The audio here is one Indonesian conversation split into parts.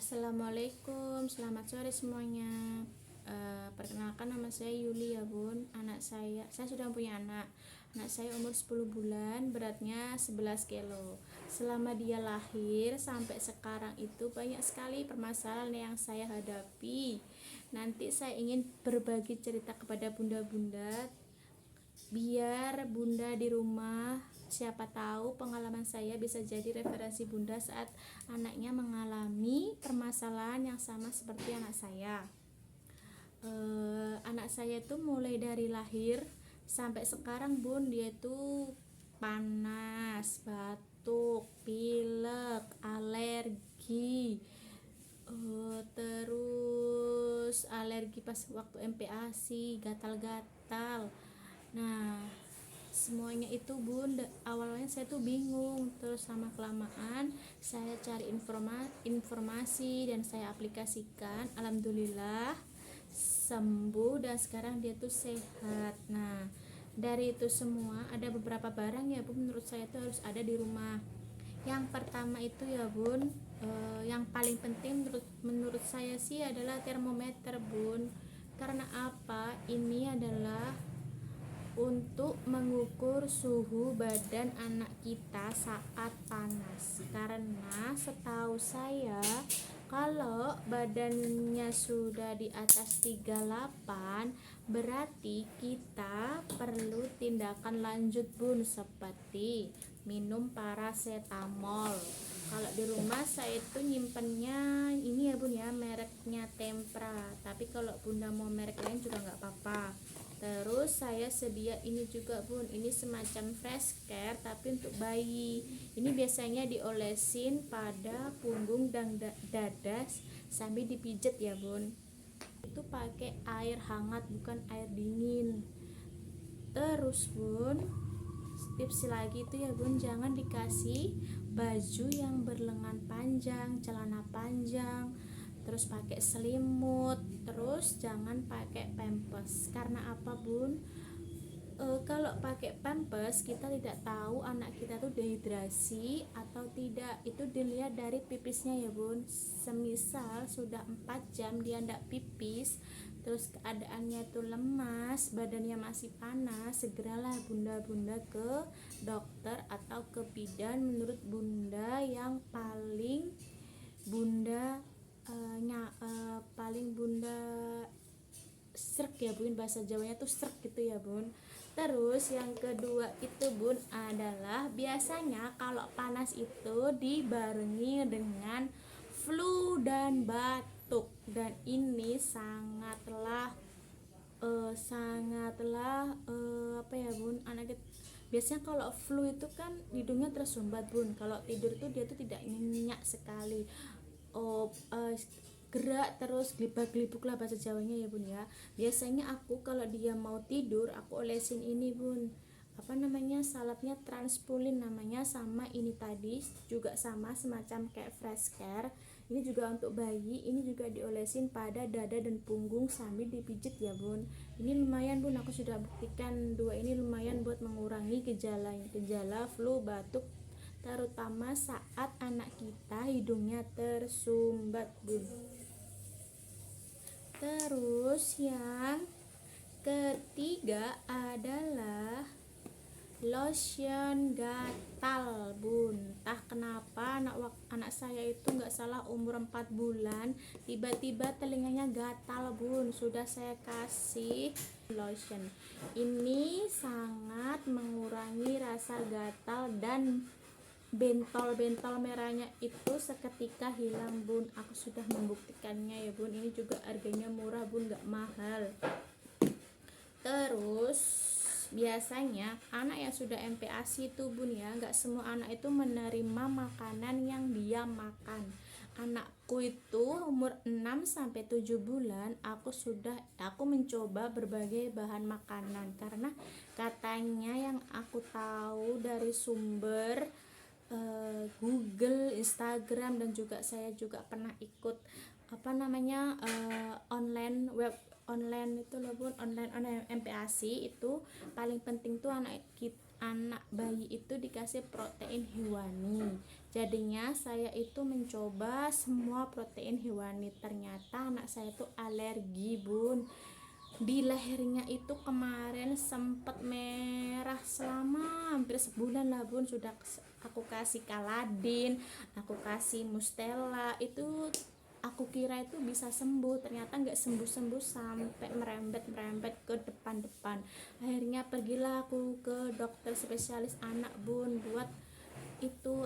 Assalamualaikum, selamat sore semuanya. Perkenalkan, nama saya Yuli ya bun. Saya sudah punya anak. Anak saya umur 10 bulan, beratnya 11 kilo. Selama dia lahir sampai sekarang itu banyak sekali permasalahan yang saya hadapi. Nanti saya ingin berbagi cerita kepada bunda-bunda, biar bunda di rumah, siapa tahu pengalaman saya bisa jadi referensi bunda saat anaknya mengalami permasalahan yang sama seperti anak saya. Anak saya itu mulai dari lahir sampai sekarang bun, dia itu panas, batuk, pilek, alergi, terus alergi pas waktu MPASI, gatal-gatal. Nah, semuanya itu bun, awalnya saya tuh bingung, terus sama kelamaan saya cari informasi dan saya aplikasikan. Alhamdulillah sembuh dan sekarang dia tuh sehat. Nah, dari itu semua ada beberapa barang ya bun, menurut saya tuh harus ada di rumah. Yang pertama itu ya bun, yang paling penting menurut saya sih adalah termometer bun. Karena apa? Ini adalah untuk mengukur suhu badan anak kita saat panas. Karena setahu saya kalau badannya sudah di atas 38 berarti kita perlu tindakan lanjut bun, seperti minum paracetamol. Kalau di rumah saya itu nyimpennya ini ya bun ya, mereknya Tempra, tapi kalau bunda mau merek lain juga nggak apa-apa. Terus saya sedia ini juga bun, ini semacam fresh care tapi untuk bayi. Ini biasanya diolesin pada punggung dan dada sambil dipijet ya bun. Itu pakai air hangat bukan air dingin. Terus bun, tips lagi itu ya bun, jangan dikasih baju yang berlengan panjang, celana panjang, terus pakai selimut, terus jangan pakai pampers. Karena apa bun? Kalau pakai pampers kita tidak tahu anak kita tuh dehidrasi atau tidak, itu dilihat dari pipisnya ya bun. Semisal sudah 4 jam dia tidak pipis, terus keadaannya tuh lemas, badannya masih panas, segeralah bunda-bunda ke dokter atau ke bidan menurut bunda yang paling bunda paling bunda srek ya bun, bahasa Jawanya tuh srek gitu ya bun. Terus yang kedua itu bun adalah biasanya kalau panas itu dibarengi dengan flu dan batuk, dan ini apa ya bun, anak biasanya kalau flu itu kan hidungnya tersumbat bun, kalau tidur tuh dia tuh tidak nyenyak sekali, gerak terus gelibak-gelibuk lah bahasa Jawanya ya bun ya. Biasanya aku kalau dia mau tidur aku olesin ini bun, apa namanya, salapnya Transpulin namanya, sama ini tadi juga sama semacam kayak fresh care. Ini juga untuk bayi, ini juga diolesin pada dada dan punggung sambil dipijit ya bun. Ini lumayan bun, aku sudah buktikan dua ini lumayan buat mengurangi gejala flu batuk, terutama saat anak kita hidungnya tersumbat bun. Terus yang ketiga adalah lotion gatal bun. Entah kenapa anak saya itu nggak salah umur 4 bulan tiba-tiba telinganya gatal bun. Sudah saya kasih lotion ini, sangat mengurangi rasa gatal dan bentol-bentol merahnya itu seketika hilang bun. Aku sudah membuktikannya ya bun. Ini juga harganya murah bun, nggak mahal. Terus biasanya anak yang sudah MPASI itu bun ya, nggak semua anak itu menerima makanan yang dia makan. Anakku itu umur 6-7 bulan aku mencoba berbagai bahan makanan, karena katanya yang aku tahu dari sumber Google, Instagram, dan juga saya juga pernah ikut online itu loh bun, online MPASI itu paling penting tuh anak bayi itu dikasih protein hewani. Jadinya saya itu mencoba semua protein hewani. Ternyata anak saya itu alergi, Bun. Di lehernya itu kemarin sempat merah selama hampir sebulan lah, Bun. Sudah aku kasih Kaladin, aku kasih Mustela, itu aku kira itu bisa sembuh, ternyata nggak sembuh-sembuh sampai merembet ke depan-depan. Akhirnya pergilah aku ke dokter spesialis anak, Bun, buat itu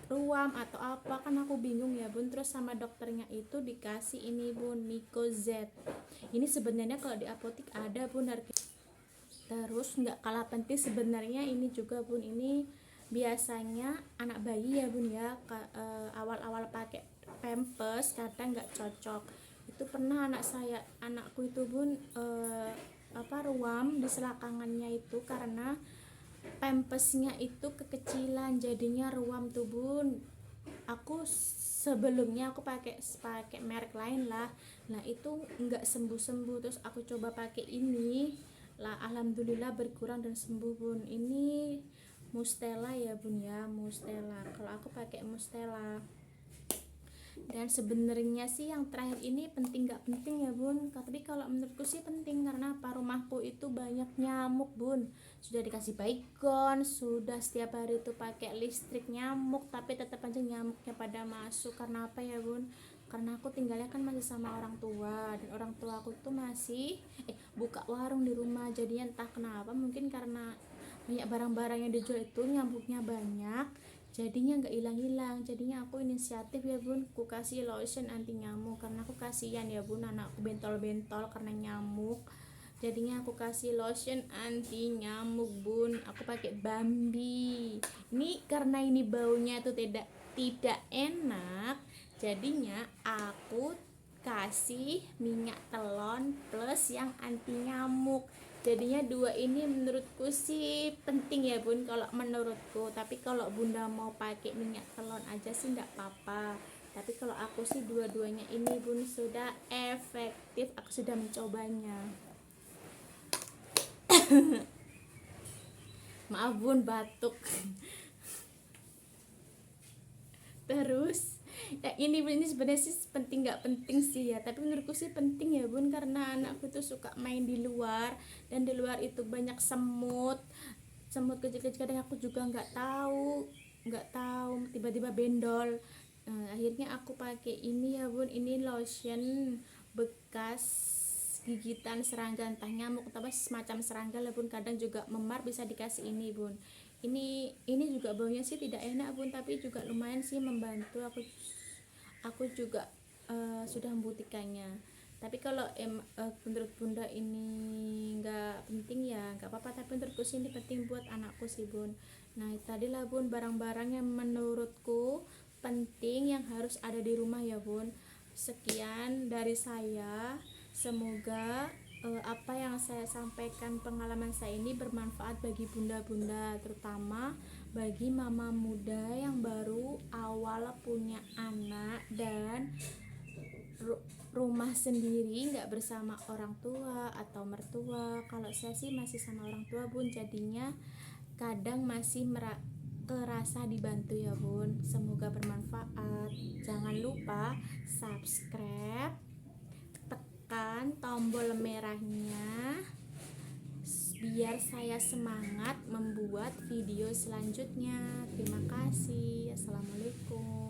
ruam atau apa, kan aku bingung ya, Bun. Terus sama dokternya itu dikasih ini, Bun, Nikozet. Ini sebenarnya kalau di apotek ada, Bun, harga. Terus nggak kalah penting sebenarnya ini juga, Bun, ini biasanya anak bayi ya, Bun, ya, awal-awal pakai pampers kadang nggak cocok. Itu pernah anakku itu, Bun, ruam di selakangannya itu karena pampasnya itu kekecilan, jadinya ruam tuh, Bun. Sebelumnya aku pakai merek lain lah, nah itu nggak sembuh-sembuh. Terus aku coba pakai ini lah, alhamdulillah berkurang dan sembuh, Bun. Ini Mustela ya, Bun, ya, Mustela. Kalau aku pakai Mustela. Dan sebenarnya sih yang terakhir ini penting gak penting ya, Bun, tapi kalau menurutku sih penting. Karena apa? Rumahku itu banyak nyamuk, Bun. Sudah dikasih baygon, sudah setiap hari itu pakai listrik nyamuk, tapi tetap aja nyamuknya pada masuk. Karena apa ya, Bun? Karena aku tinggalnya kan masih sama orang tua, dan orang tua aku tuh masih buka warung di rumah. Jadinya entah kenapa, mungkin karena banyak barang-barang yang dijual itu nyamuknya banyak, jadinya nggak hilang-hilang. Jadinya aku inisiatif ya, Bun, aku kasih lotion anti nyamuk karena aku kasihan ya, Bun, anakku bentol-bentol karena nyamuk. Jadinya aku kasih lotion anti nyamuk, Bun. Aku pakai Bambi. Ini karena ini baunya tuh tidak enak, jadinya aku kasih minyak telon plus yang anti nyamuk. Jadinya dua ini menurutku sih penting ya, Bun, kalau menurutku. Tapi kalau Bunda mau pakai minyak telon aja sih nggak apa-apa, tapi kalau aku sih dua-duanya ini, Bun, sudah efektif. Aku sudah mencobanya. Maaf, Bun, batuk. Terus ya ini sebenarnya sih penting nggak penting sih ya, tapi menurutku sih penting ya, Bun, karena anakku tuh suka main di luar, dan di luar itu banyak semut kecil-kecil. Kadang aku juga nggak tahu tiba-tiba bendol. Akhirnya aku pakai ini ya, Bun, ini lotion bekas gigitan serangga, entah nyamuk atau semacam serangga lah, Bun. Kadang juga memar, bisa dikasih ini, Bun. Ini juga baunya sih tidak enak, Bun, tapi juga lumayan sih membantu. Aku juga sudah membuktikannya. Tapi kalau menurut Bunda ini nggak penting ya nggak apa-apa, tapi menurutku sih ini penting buat anakku sih, Bun. Nah, tadilah, Bun, barang-barang yang menurutku penting yang harus ada di rumah ya, Bun. Sekian dari saya, semoga apa yang saya sampaikan, pengalaman saya ini bermanfaat bagi bunda-bunda, terutama bagi mama muda yang baru awal punya anak dan rumah sendiri, nggak bersama orang tua atau mertua. Kalau saya sih masih sama orang tua, Bun, jadinya kadang masih kerasa dibantu ya, Bun. Semoga bermanfaat. Jangan lupa subscribe, tekan tombol merahnya biar saya semangat membuat video selanjutnya. Terima kasih. Assalamualaikum.